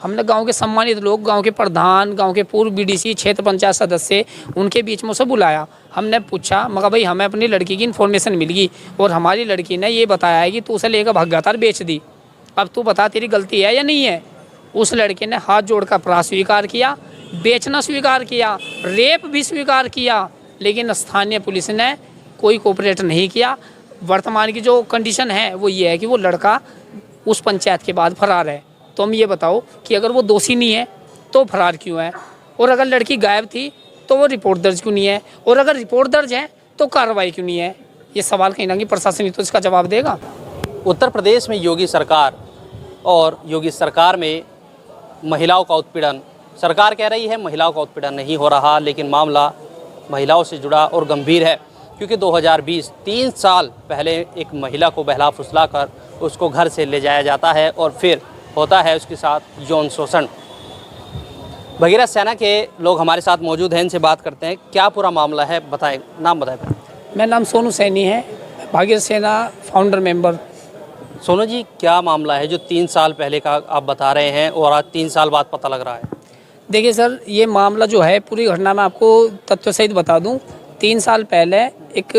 हमने गांव के सम्मानित लोग, गांव के प्रधान, गांव के पूर्व बीडीसी, क्षेत्र पंचायत सदस्य, उनके बीच में उसे बुलाया। हमने पूछा, मगर भाई हमें अपनी लड़की की इन्फॉर्मेशन मिल गई और हमारी लड़की ने ये बताया है कि तू उसे लेकर भाग गया था और बेच दी। अब तू बता तेरी गलती है या नहीं है। उस लड़के ने हाथ जोड़कर अपराध स्वीकार किया, बेचना स्वीकार किया, रेप भी स्वीकार किया, लेकिन स्थानीय पुलिस ने कोई कोऑपरेट नहीं किया। वर्तमान की जो कंडीशन है वो ये है कि वो लड़का उस पंचायत के बाद फरार है। तो हम ये बताओ कि अगर वो दोषी नहीं है तो फरार क्यों है, और अगर लड़की गायब थी तो वो रिपोर्ट दर्ज क्यों नहीं है, और अगर रिपोर्ट दर्ज है तो कार्रवाई क्यों नहीं है। ये सवाल कहीं ना कहीं प्रशासन ही तो इसका जवाब देगा। उत्तर प्रदेश में योगी सरकार और योगी सरकार में महिलाओं का उत्पीड़न, सरकार कह रही है महिलाओं का उत्पीड़न नहीं हो रहा, लेकिन मामला महिलाओं से जुड़ा और गंभीर है। क्योंकि 2020 3 साल पहले एक महिला को बहला फुसला कर उसको घर से ले जाया जाता है और फिर होता है उसके साथ यौन शोषण। भगीरथ सेना के लोग हमारे साथ मौजूद हैं, इनसे बात करते हैं। क्या पूरा मामला है, बताएं, नाम बताएं। मेरा नाम सोनू सैनी है, भागीरथ सेना फाउंडर मेंबर। सोनू जी, क्या मामला है जो 3 साल पहले का आप बता रहे हैं और आज 3 साल बाद पता लग रहा है? देखिए सर, ये मामला जो है, पूरी घटना मैं आपको तथ्य सहित बता दूं। 3 साल पहले एक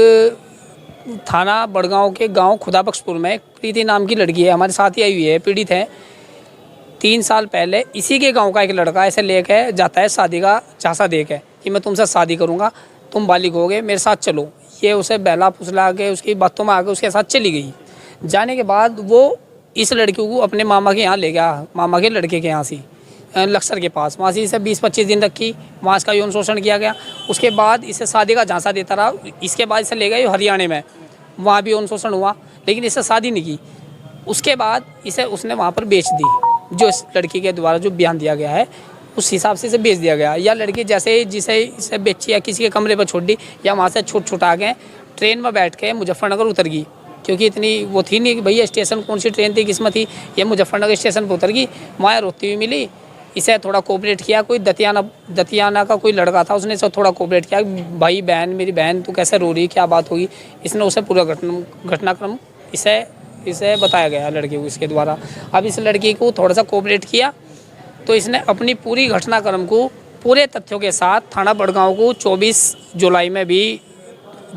थाना बड़गांव के गांव खुदाबख्शपुर में प्रीति नाम की लड़की है, हमारे साथ ही आई हुई है, पीड़ित है। 3 साल पहले इसी के गांव का एक लड़का ऐसे लेके जाता है शादी का झांसा दे के कि मैं तुमसे शादी करूंगा, तुम बालिग होगे, मेरे साथ चलो। ये उसे बहला फुसला के उसकी बातों में आके उसके साथ चली गई। जाने के बाद वो इस लड़की को अपने मामा के यहाँ ले गया, मामा के लड़के के यहाँ से लक्सर के पास। वहाँ से इसे 20-25 दिन रखी, वहाँ इसका यौन शोषण किया गया। उसके बाद इसे शादी का झांसा देता रहा। इसके बाद इसे ले गए हरियाणा में, वहाँ भी यौन शोषण हुआ, लेकिन इससे शादी नहीं की। उसके बाद इसे उसने वहाँ पर बेच दी। जो इस लड़की के द्वारा जो बयान दिया गया है उस हिसाब से इसे बेच दिया गया। या लड़की जैसे जिसे इसे बेची या किसी के कमरे पर छोड़ दी या वहाँ से छुटा के ट्रेन में बैठ के मुजफ्फरनगर उतर गई, क्योंकि इतनी वो थी नहीं कि भैया स्टेशन कौन सी ट्रेन थी किस्मत थी। ये मुजफ्फरनगर स्टेशन पर उतर गई, वहाँ रोती हुई मिली। इसे थोड़ा कोऑपरेट किया, कोई दतियाना का कोई लड़का था, उसने इसे थोड़ा कोऑपरेट किया, भाई बहन, मेरी बहन तू कैसे रो रही, क्या बात होगी। इसने उसे पूरा घटनाक्रम इसे बताया गया लड़के को इसके द्वारा। अब इस लड़की को थोड़ा सा कोऑपरेट किया तो इसने अपनी पूरी घटनाक्रम को पूरे तथ्यों के साथ थाना बड़गांव को 24 जुलाई में भी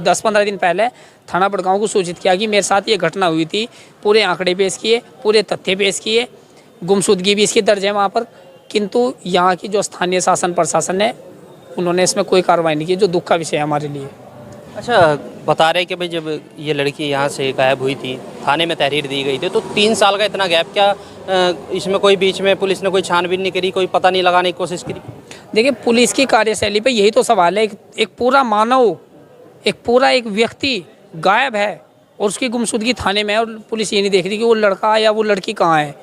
10-15 दिन पहले थाना बड़गांव को सूचित किया कि मेरे साथ ये घटना हुई थी। पूरे आंकड़े पेश किए, पूरे तथ्य पेश किए, गुमशुदगी भी इसकी दर्ज है वहाँ पर। किंतु यहाँ की जो स्थानीय शासन प्रशासन है उन्होंने इसमें कोई कार्रवाई नहीं की, जो दुख का विषय है हमारे लिए। अच्छा, बता रहे कि भाई जब ये लड़की यहाँ से गायब हुई थी, थाने में तहरीर दी गई थी, तो 3 साल का इतना गैप, क्या इसमें कोई बीच में पुलिस ने कोई छानबीन नहीं करी, कोई पता नहीं लगाने की कोशिश करी? देखिए, पुलिस की कार्यशैली पे यही तो सवाल है। एक पूरा मानव, एक व्यक्ति गायब है और उसकी गुमशुदगी थाने में है और पुलिस ये नहीं देख रही कि वो लड़का या वो लड़की कहाँ है।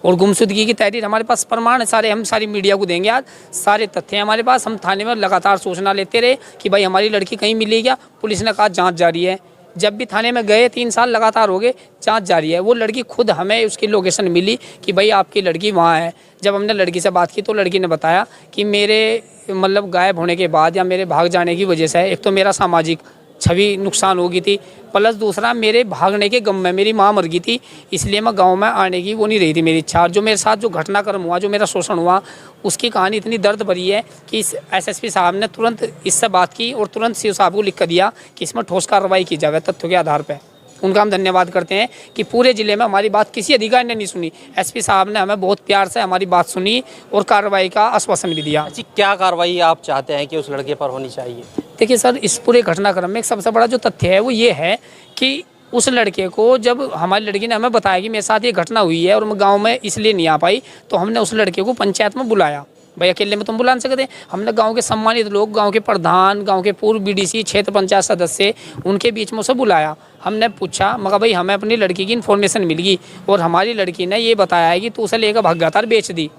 और गुमशुदगी की तहरीर हमारे पास प्रमाण है सारे, हम सारी मीडिया को देंगे आज, सारे तथ्य हैं हमारे पास। हम थाने में लगातार सूचना लेते रहे कि भाई हमारी लड़की कहीं मिली क्या। पुलिस ने कहा जांच जारी है। जब भी थाने में गए 3 साल लगातार हो गए, जांच जारी है। वो लड़की खुद हमें उसकी लोकेशन मिली कि भाई आपकी लड़की वहाँ है। जब हमने लड़की से बात की तो लड़की ने बताया कि मेरे मतलब गायब होने के बाद या मेरे भाग जाने की वजह से एक तो मेरा सामाजिक छवि नुकसान हो गई थी, प्लस दूसरा मेरे भागने के गम में मेरी माँ मर गई थी, इसलिए मैं गांव में आने की वो नहीं रही थी मेरी इच्छा। और जो मेरे साथ जो घटनाक्रम हुआ, जो मेरा शोषण हुआ, उसकी कहानी इतनी दर्द भरी है कि इस एसएसपी साहब ने तुरंत इससे बात की और तुरंत सीओ साहब को लिख कर दिया कि इसमें ठोस कार्रवाई की जाए तथ्यों के आधार पर। उनका हम धन्यवाद करते हैं कि पूरे ज़िले में हमारी बात किसी अधिकारी ने नहीं सुनी। एसपी साहब ने हमें बहुत प्यार से हमारी बात सुनी और कार्रवाई का आश्वासन भी दिया। अच्छी, क्या कार्रवाई आप चाहते हैं कि उस लड़के पर होनी चाहिए? देखिए सर, इस पूरे घटनाक्रम में एक सबसे बड़ा जो तथ्य है वो ये है कि उस लड़के को, जब हमारी लड़की ने हमें बताया कि मेरे साथ ये घटना हुई है और मैं गांव में इसलिए नहीं आ पाई, तो हमने उस लड़के को पंचायत में बुलाया। भाई अकेले में तुम बुला नहीं सकते। हमने गांव के सम्मानित लोग, गांव के प्रधान, गांव के पूर्व बीडीसी, क्षेत्र पंचायत सदस्य, उनके बीच में उसे बुलाया। हमने पूछा, मगर भाई हमें अपनी लड़की की इन्फॉर्मेशन मिल गई और हमारी लड़की ने ये बताया है कि तू उसे लेकर भाग गया था और बेच दी।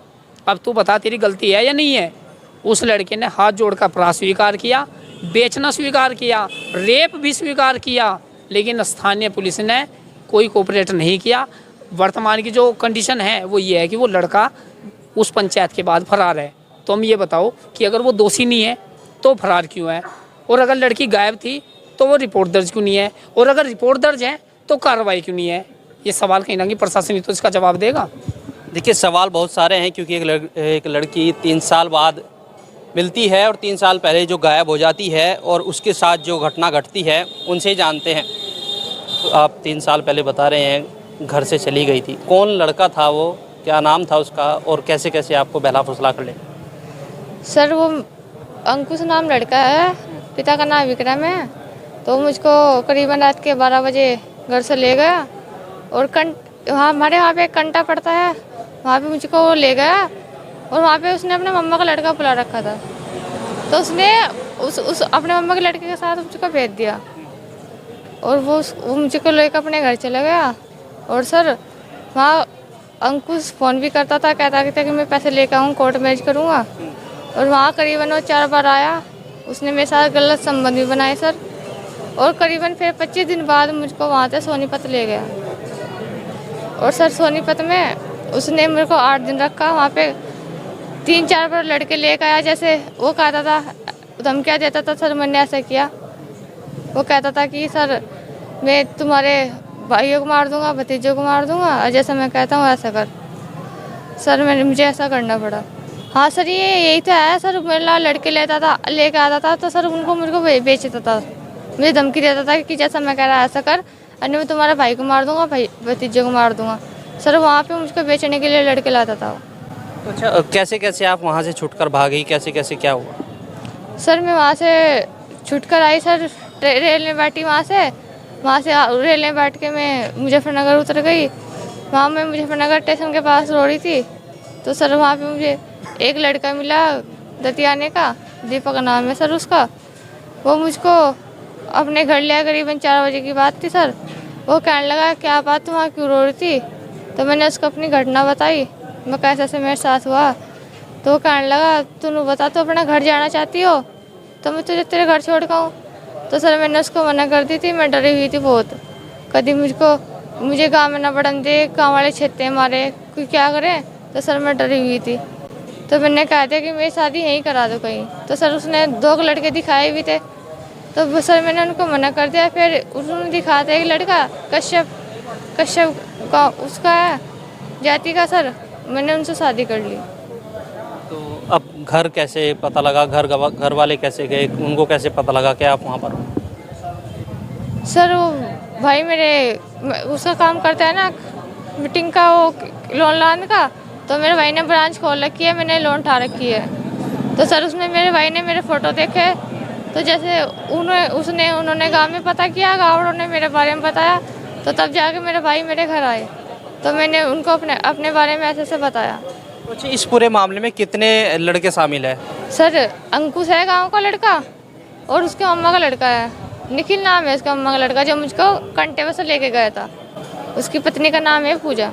अब तू बता तेरी गलती है या नहीं है। उस लड़के ने हाथ जोड़कर अपराध स्वीकार किया, बेचना स्वीकार किया, रेप भी स्वीकार किया, लेकिन स्थानीय पुलिस ने कोई कोऑपरेट नहीं किया। वर्तमान की जो कंडीशन है वो ये है कि वो लड़का उस पंचायत के बाद फरार है। तो हम ये बताओ कि अगर वो दोषी नहीं है तो फरार क्यों है, और अगर लड़की गायब थी तो वो रिपोर्ट दर्ज क्यों नहीं है, और अगर रिपोर्ट दर्ज है तो कार्रवाई क्यों नहीं है। ये सवाल कहीं ना कहीं प्रशासन ही तो इसका जवाब देगा। देखिए सवाल बहुत सारे हैं क्योंकि एक लड़की 3 साल बाद मिलती है और 3 साल पहले जो गायब हो जाती है और उसके साथ जो घटना घटती है उनसे ही जानते हैं। तो आप 3 साल पहले बता रहे हैं घर से चली गई थी, कौन लड़का था वो, क्या नाम था उसका और कैसे कैसे आपको बहला फुसला कर ले? सर वो अंकुश नाम लड़का है, पिता का नाम विक्रम है। तो मुझको करीबन रात के 12 बजे घर से ले गया और वहाँ हमारे वहाँ पे एक कंटा पड़ता है, वहाँ पे मुझको वो ले गया और वहाँ पे उसने अपने मम्मा का लड़का बुला रखा था। तो उसने उस अपने मम्मा के लड़के के साथ मुझको भेज दिया और वो मुझको लेकर अपने घर चला गया। और सर वहाँ अंकुश फ़ोन भी करता था, कहता था कि मैं पैसे लेकर आऊँ, कोर्ट मैरिज करूँगा। और वहाँ करीबन वो 4 बार आया, उसने मेरे साथ गलत संबंध भी बनाए सर। और करीबन फिर 25 दिन बाद मुझको वहाँ से सोनीपत ले गया और सर सोनीपत में उसने मेरे को 8 दिन रखा। वहाँ पे 3-4 बार लड़के लेकर आया, जैसे वो कहता था, धमकियाँ देता था सर मैंने ऐसा किया। वो कहता था कि सर मैं तुम्हारे भाइयों को मार दूंगा, भतीजों को मार दूंगा, और जैसा मैं कहता हूँ ऐसा कर। सर मुझे ऐसा करना पड़ा। हाँ सर यही तो है सर, मेरे ला लड़के लेके आता था तो सर उनको मुझको बेचता था, मुझे धमकी देता था कि जैसा मैं कह रहा ऐसा कर, अन्य मैं तुम्हारे भाई को मार दूंगा, भाई भतीजे को मार दूंगा। सर वहाँ पे मुझको बेचने के लिए लड़के लाता था। अच्छा, कैसे कैसे आप वहाँ से छुटकर भागी, कैसे कैसे क्या हुआ? सर मैं वहाँ से छुटकर आई सर, रेल में बैठी, वहाँ से रेल में बैठ के मैं मुजफ्फरनगर उतर गई। वहाँ मैं मुजफ्फरनगर स्टेशन के पास रो रही थी तो सर वहाँ पे मुझे एक लड़का मिला दतियाने का, दीपक नाम है सर उसका। वो मुझको अपने घर ले आया, करीबन 4 बजे की बात थी सर। वो कहने लगा क्या बात, वहाँ क्यों रो रही थी? तो मैंने उसको अपनी घटना बताई, मैं कैसे से मेरे साथ हुआ। तो वो कहने लगा तू बता, तो अपना घर जाना चाहती हो तो मैं तुझे तेरे घर छोड़ के आऊँ? तो सर मैंने उसको मना कर दी थी, मैं डरी हुई थी बहुत, कभी मुझे गाँव में ना बढ़न दे, गाँव वाले छेते मारे, कोई क्या करे। तो सर मैं डरी हुई थी, तो मैंने कहा था कि मेरी शादी यहीं करा दो कहीं। तो सर उसने 2 लड़के दिखाए भी थे, तो सर मैंने उनको मना कर दिया। फिर उन्होंने दिखाया था एक लड़का कश्यप का, उसका है जाति का सर, मैंने उनसे शादी कर ली। तो अब घर कैसे पता लगा, घर वाले कैसे गए, उनको कैसे पता लगा कि आप वहाँ पर हो? सर वो भाई मेरे उसका काम करता है ना मीटिंग का, वो लोन लाने का, तो मेरे भाई ने ब्रांच खोल रखी है, मैंने लोन उठा रखी है। तो सर उसमें मेरे भाई ने मेरे फ़ोटो देखे, तो जैसे उन्होंने गांव में पता किया, गाँव वालों ने मेरे बारे में बताया, तो तब जाके मेरे भाई मेरे घर आए, तो मैंने उनको अपने बारे में ऐसे बताया। अच्छा, इस पूरे मामले में कितने लड़के शामिल है? सर अंकुश है गाँव का लड़का और उसके मम्मा का लड़का है, निखिल नाम है उसका मम्मा का लड़का, जो मुझको कंटे से लेके गया था। उसकी पत्नी का नाम है पूजा।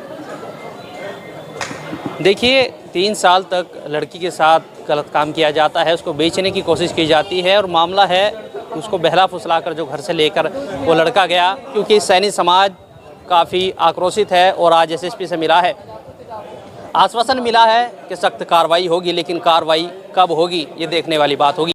देखिए 3 साल तक लड़की के साथ गलत काम किया जाता है, उसको बेचने की कोशिश की जाती है और मामला है उसको बहला फुसला कर जो घर से लेकर वो लड़का गया, क्योंकि सैनी समाज काफ़ी आक्रोशित है और आज एसएसपी से मिला है, आश्वासन मिला है कि सख्त कार्रवाई होगी, लेकिन कार्रवाई कब होगी ये देखने वाली बात होगी।